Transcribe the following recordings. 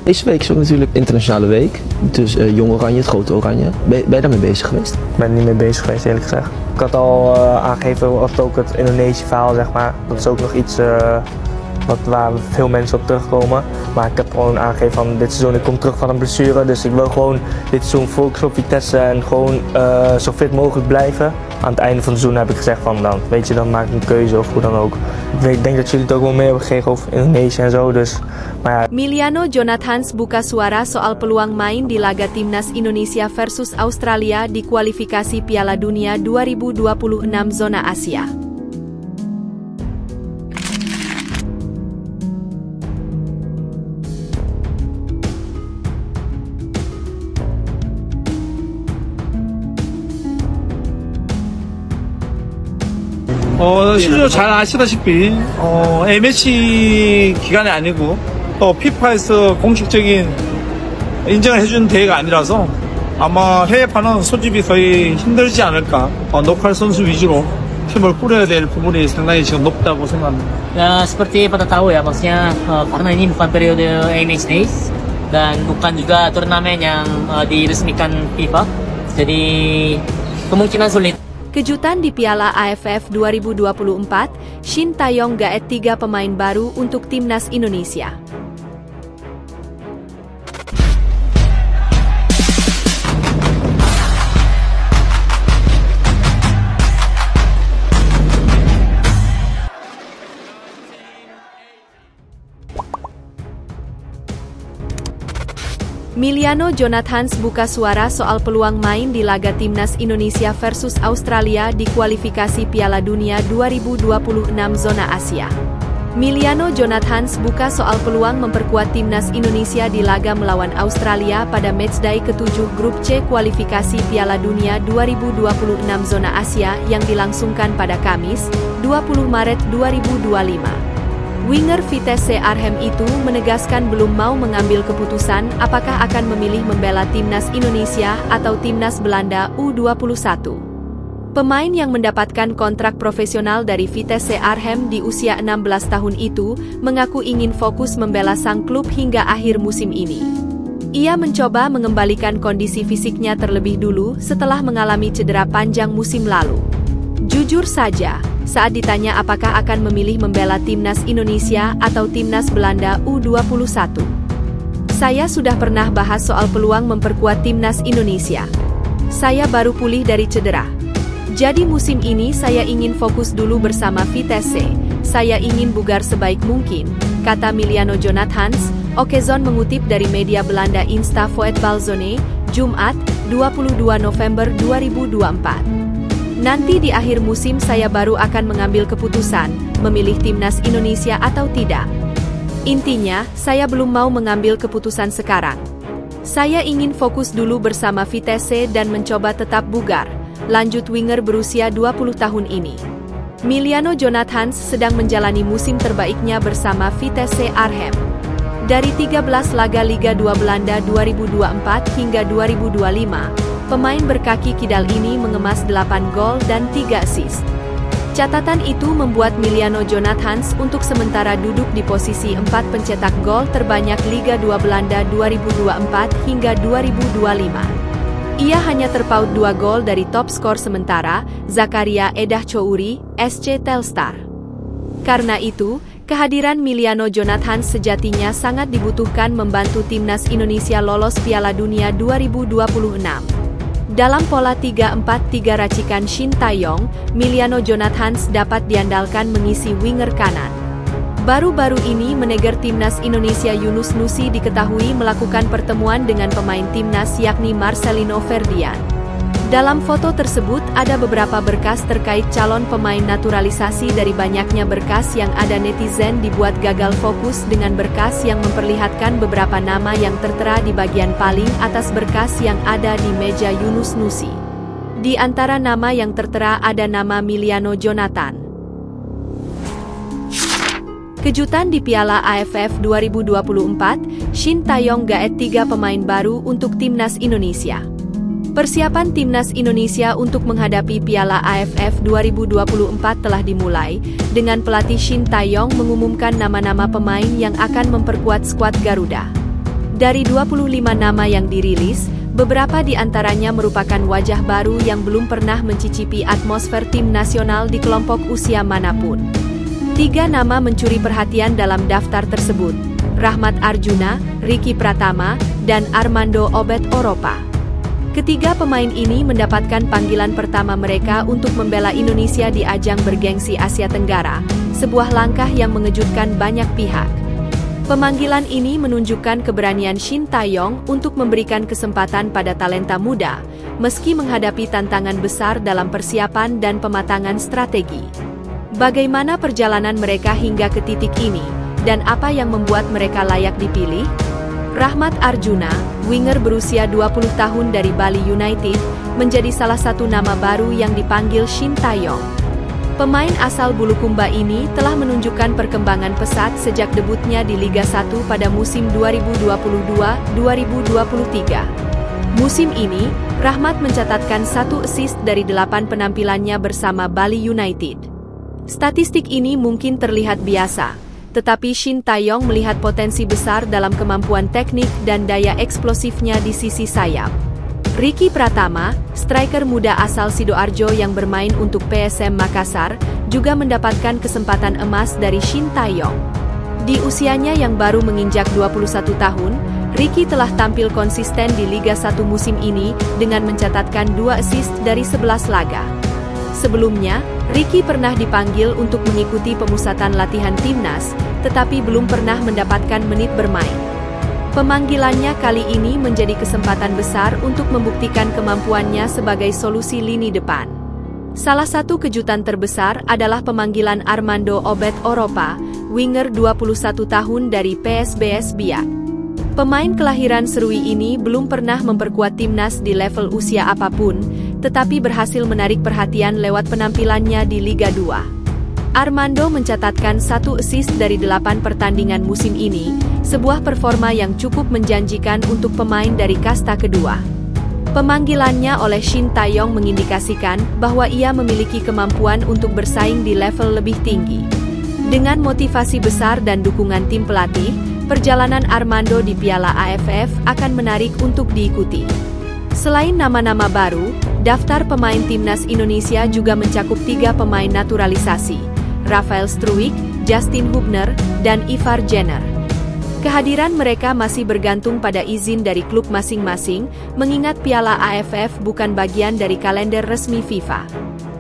Deze week is ook natuurlijk internationale week. Dus Jong Oranje, het grote Oranje. Ben je daarmee bezig geweest? Ik ben er niet mee bezig geweest, eerlijk gezegd. Ik had al aangegeven, was het ook het Indonesië-verhaal, zeg maar. Dat is ook nog iets waar veel mensen op terugkomen. Maar ik heb gewoon aangegeven van dit seizoen, ik kom terug van een blessure. Dus ik wil gewoon dit seizoen focussen op Vitesse en gewoon zo fit mogelijk blijven. Aan het einde van het seizoen heb ik gezegd van dan, weet je, dan maak ik een keuze of hoe dan ook. Ik denk dat jullie het ook wel mee hebben gekregen over Indonesië en zo, dus maar ja. Miliano Jonathans buka suara soal peluang main di laga Timnas Indonesia versus Australia di kualifikasi Piala Dunia 2026 zona Asia. 실제로 잘 아시다시피 A매치 기간이 아니고 또 피파에서 공식적인 인정을 해준 대회가 아니라서 아마 해외파는 소집이 거의 힘들지 않을까. 로컬 선수 위주로 팀을 꾸려야 될 부분이 상당히 지금 높다고 생각합니다. Seperti pada tahu ya, maksudnya karena ini bukan periode AMH Days dan bukan juga turnamen yang diresmikan FIFA, jadi kemungkinan sulit. Kejutan di Piala AFF 2024, Shin Taeyong gaet 3 pemain baru untuk Timnas Indonesia. Miliano Jonathans buka suara soal peluang main di laga Timnas Indonesia versus Australia di kualifikasi Piala Dunia 2026 zona Asia. Miliano Jonathans buka soal peluang memperkuat Timnas Indonesia di laga melawan Australia pada matchday ke-7 Grup C kualifikasi Piala Dunia 2026 zona Asia yang dilangsungkan pada Kamis, 20 Maret 2025. Winger Vitesse Arnhem itu menegaskan belum mau mengambil keputusan apakah akan memilih membela Timnas Indonesia atau Timnas Belanda U21. Pemain yang mendapatkan kontrak profesional dari Vitesse Arnhem di usia 16 tahun itu mengaku ingin fokus membela sang klub hingga akhir musim ini. Ia mencoba mengembalikan kondisi fisiknya terlebih dulu setelah mengalami cedera panjang musim lalu. Jujur saja, saat ditanya apakah akan memilih membela Timnas Indonesia atau Timnas Belanda U21. Saya sudah pernah bahas soal peluang memperkuat Timnas Indonesia. Saya baru pulih dari cedera. Jadi musim ini saya ingin fokus dulu bersama Vitesse. Saya ingin bugar sebaik mungkin, kata Miliano Jonathans. Okezon mengutip dari media Belanda Insta Voetbalzone, Jumat, 22 November 2024. Nanti di akhir musim saya baru akan mengambil keputusan, memilih Timnas Indonesia atau tidak. Intinya, saya belum mau mengambil keputusan sekarang. Saya ingin fokus dulu bersama Vitesse dan mencoba tetap bugar, lanjut winger berusia 20 tahun ini. Miliano Jonathans sedang menjalani musim terbaiknya bersama Vitesse Arnhem. Dari 13 laga Liga 2 Belanda 2024 hingga 2025, pemain berkaki kidal ini mengemas 8 gol dan 3 assist. Catatan itu membuat Miliano Jonathans untuk sementara duduk di posisi 4 pencetak gol terbanyak Liga 2 Belanda 2024 hingga 2025. Ia hanya terpaut 2 gol dari top skor sementara, Zakaria Edah Chouri, SC Telstar. Karena itu, kehadiran Miliano Jonathans sejatinya sangat dibutuhkan membantu Timnas Indonesia lolos Piala Dunia 2026. Dalam pola 3-4-3 racikan Shin Taeyong, Miliano Jonathans dapat diandalkan mengisi winger kanan. Baru-baru ini manajer Timnas Indonesia Yunus Nusi diketahui melakukan pertemuan dengan pemain Timnas yakni Marcelino Ferdian. Dalam foto tersebut ada beberapa berkas terkait calon pemain naturalisasi. Dari banyaknya berkas yang ada, netizen dibuat gagal fokus dengan berkas yang memperlihatkan beberapa nama yang tertera di bagian paling atas berkas yang ada di meja Yunus Nusi. Di antara nama yang tertera ada nama Miliano Jonathan. Kejutan di Piala AFF 2024, Shin Taeyong gaet 3 pemain baru untuk Timnas Indonesia. Persiapan Timnas Indonesia untuk menghadapi Piala AFF 2024 telah dimulai, dengan pelatih Shin Taeyong mengumumkan nama-nama pemain yang akan memperkuat skuad Garuda. Dari 25 nama yang dirilis, beberapa di antaranya merupakan wajah baru yang belum pernah mencicipi atmosfer tim nasional di kelompok usia manapun. 3 nama mencuri perhatian dalam daftar tersebut: Rahmat Arjuna, Ricky Pratama, dan Armando Obed Oropa. Ketiga pemain ini mendapatkan panggilan pertama mereka untuk membela Indonesia di ajang bergengsi Asia Tenggara, sebuah langkah yang mengejutkan banyak pihak. Pemanggilan ini menunjukkan keberanian Shin Tae-yong untuk memberikan kesempatan pada talenta muda, meski menghadapi tantangan besar dalam persiapan dan pematangan strategi. Bagaimana perjalanan mereka hingga ke titik ini, dan apa yang membuat mereka layak dipilih? Rahmat Arjuna, winger berusia 20 tahun dari Bali United, menjadi salah satu nama baru yang dipanggil Shin Tae-yong. Pemain asal Bulukumba ini telah menunjukkan perkembangan pesat sejak debutnya di Liga 1 pada musim 2022-2023. Musim ini, Rahmat mencatatkan 1 assist dari 8 penampilannya bersama Bali United. Statistik ini mungkin terlihat biasa, tetapi Shin Tae-yong melihat potensi besar dalam kemampuan teknik dan daya eksplosifnya di sisi sayap. Ricky Pratama, striker muda asal Sidoarjo yang bermain untuk PSM Makassar, juga mendapatkan kesempatan emas dari Shin Tae-yong. Di usianya yang baru menginjak 21 tahun, Ricky telah tampil konsisten di Liga 1 musim ini dengan mencatatkan 2 assist dari 11 laga. Sebelumnya, Ricky pernah dipanggil untuk mengikuti pemusatan latihan timnas, tetapi belum pernah mendapatkan menit bermain. Pemanggilannya kali ini menjadi kesempatan besar untuk membuktikan kemampuannya sebagai solusi lini depan. Salah satu kejutan terbesar adalah pemanggilan Armando Obed Oropa, winger 21 tahun dari PSBS Biak. Pemain kelahiran Serui ini belum pernah memperkuat timnas di level usia apapun, tetapi berhasil menarik perhatian lewat penampilannya di Liga 2. Armando mencatatkan 1 assist dari 8 pertandingan musim ini, sebuah performa yang cukup menjanjikan untuk pemain dari kasta kedua. Pemanggilannya oleh Shin Tae-yong mengindikasikan bahwa ia memiliki kemampuan untuk bersaing di level lebih tinggi. Dengan motivasi besar dan dukungan tim pelatih, perjalanan Armando di Piala AFF akan menarik untuk diikuti. Selain nama-nama baru, daftar pemain timnas Indonesia juga mencakup 3 pemain naturalisasi: Rafael Struijk, Justin Hubner, dan Ivar Jenner. Kehadiran mereka masih bergantung pada izin dari klub masing-masing, mengingat Piala AFF bukan bagian dari kalender resmi FIFA.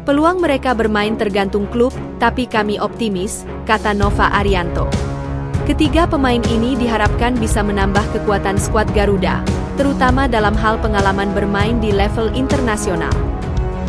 Peluang mereka bermain tergantung klub, tapi kami optimis, kata Nova Arianto. Ketiga pemain ini diharapkan bisa menambah kekuatan skuad Garuda, terutama dalam hal pengalaman bermain di level internasional.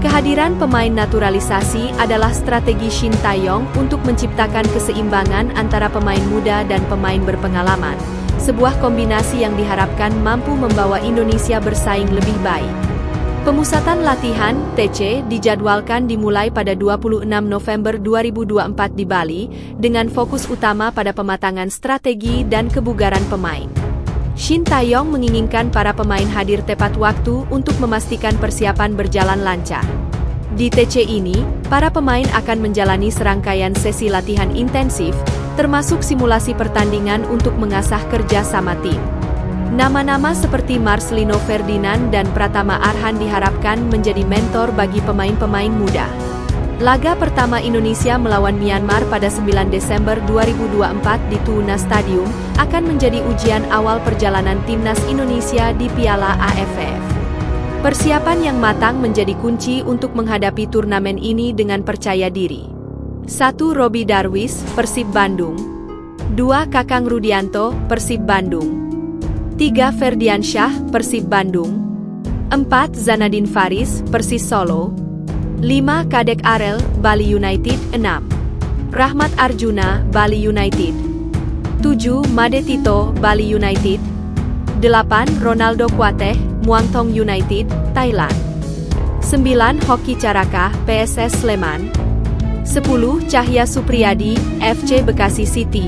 Kehadiran pemain naturalisasi adalah strategi Shin Tae-yong untuk menciptakan keseimbangan antara pemain muda dan pemain berpengalaman, sebuah kombinasi yang diharapkan mampu membawa Indonesia bersaing lebih baik. Pemusatan latihan (TC) dijadwalkan dimulai pada 26 November 2024 di Bali, dengan fokus utama pada pematangan strategi dan kebugaran pemain. Shin Tae-yong menginginkan para pemain hadir tepat waktu untuk memastikan persiapan berjalan lancar. Di TC ini, para pemain akan menjalani serangkaian sesi latihan intensif, termasuk simulasi pertandingan untuk mengasah kerja sama tim. Nama-nama seperti Marcelino Ferdinand dan Pratama Arhan diharapkan menjadi mentor bagi pemain-pemain muda. Laga pertama Indonesia melawan Myanmar pada 9 Desember 2024 di Tuna Stadium akan menjadi ujian awal perjalanan timnas Indonesia di Piala AFF. Persiapan yang matang menjadi kunci untuk menghadapi turnamen ini dengan percaya diri. 1. Robi Darwis, Persib Bandung. 2. Kakang Rudianto, Persib Bandung. 3. Ferdiansyah, Persib Bandung. 4. Zanadin Faris, Persis Solo. 5. Kadek Arel, Bali United. 6. Rahmat Arjuna, Bali United. 7. Made Tito, Bali United. 8. Ronaldo Kuateh, Muangthong United, Thailand. 9. Hoki Caraka, PSS Sleman. 10. Cahya Supriyadi, FC Bekasi City.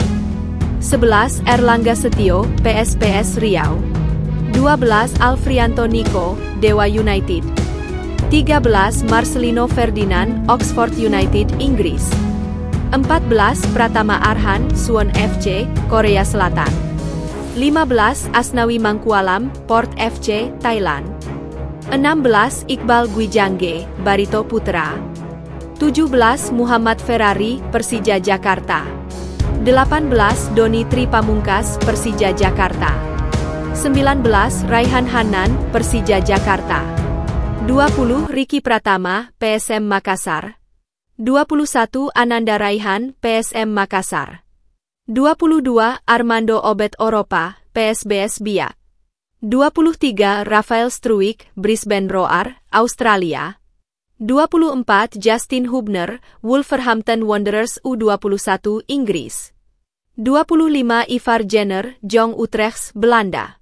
11. Erlangga Setio, PSPS Riau. 12. Alfrianto Niko, Dewa United. 13. Marcelino Ferdinand, Oxford United, Inggris. 14. Pratama Arhan, Suwon FC, Korea Selatan. 15. Asnawi Mangkualam, Port FC, Thailand. 16. Iqbal Gwijangge, Barito Putra. 17. Muhammad Ferrari, Persija Jakarta. 18. Doni Tri Pamungkas, Persija Jakarta. 19. Raihan Hanan, Persija Jakarta. 20. Riki Pratama, PSM Makassar. 21. Ananda Raihan, PSM Makassar. 22. Armando Obed Oropa, PSBS Biak. 23. Rafael Struijk, Brisbane Roar, Australia. 24. Justin Hubner, Wolverhampton Wanderers U21, Inggris. 25. Ivar Jenner, Jong Utrecht, Belanda.